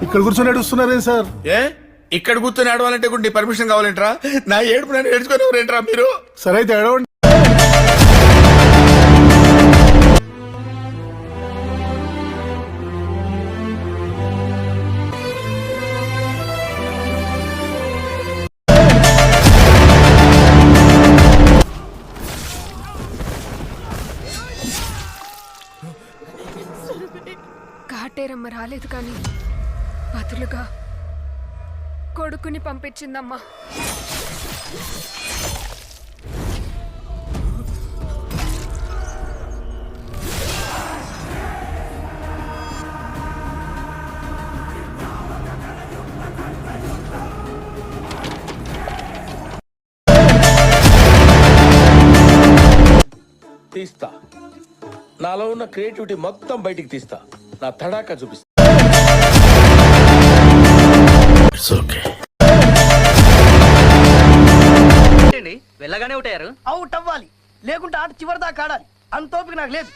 ఇక్కడ కూర్చొని ఏడుస్తున్నారే సార్? ఏ ఇక్కడ కూర్చొని ఏడవాలంటే కూడా నీ పర్మిషన్ కావాలంటరా? నా ఏడుపు నేను ఏడ్చుకునేవారేంట్రా మీరు? సరే అయితే ఏడవండి. కాటేరమ్మ రాలేదు కానీ బదులుగా కొడుకుని పంపించిందమ్మా. తీస్తా, నాలో ఉన్న క్రియేటివిటీ మొత్తం బయటికి తీస్తా, నా తడాకా చూపిస్తా. వెళ్ళగానే ఉంటారు. అవుట్ అవ్వాలి, లేకుంటే ఆట చివరి దాకా ఆడాలి. అంతోపిక నాకు లేదు.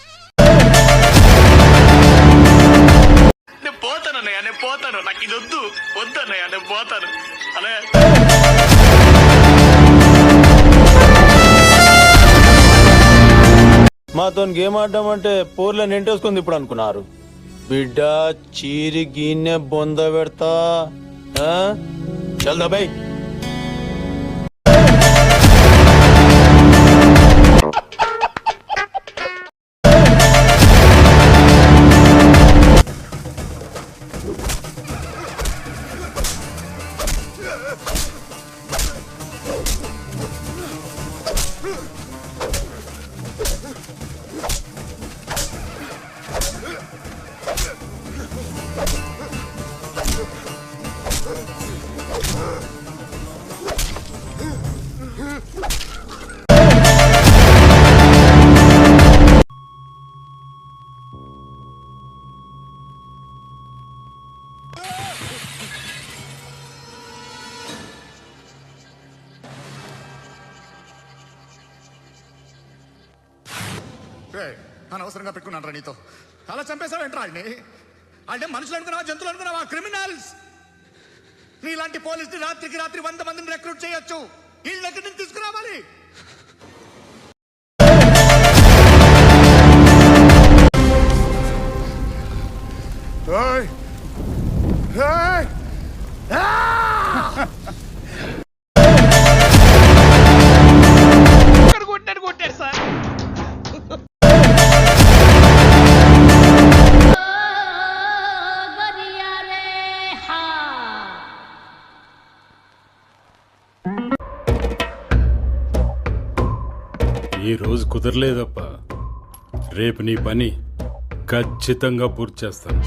నేను పోతానన్నయ్య, నేను పోతాను. నాకు ఇది వద్దు, వద్దన్నయ్య, నేను పోతాను. అన్నయ్య మాతో గేమ్ ఆడడం అంటే పోర్లను ఎంటేసుకుంది ఇప్పుడు అనుకున్నారు. బిడ్డ చీరి గిన్నె బొంద పెడతా. చల్ దబాయ్. అనవసరంగా పెట్టుకున్నాను రా నీతో. అలా చంపేశావేంట్రా ఆయన్ని? అంటే మనుషులు అనుకున్నావా, జంతువులు అనుకున్నావా? క్రిమినల్స్. నీలాంటి పోలీసులు రాత్రికి రాత్రి 100 మందిని రిక్రూట్ చేయొచ్చు. వీళ్ళ దగ్గర నుంచి తీసుకురావాలి. కొట్టాడు సార్. ఈ రోజు కుదరలేదప్ప. రేపు నీ పని ఖచ్చితంగా పూర్తి చేస్తాను.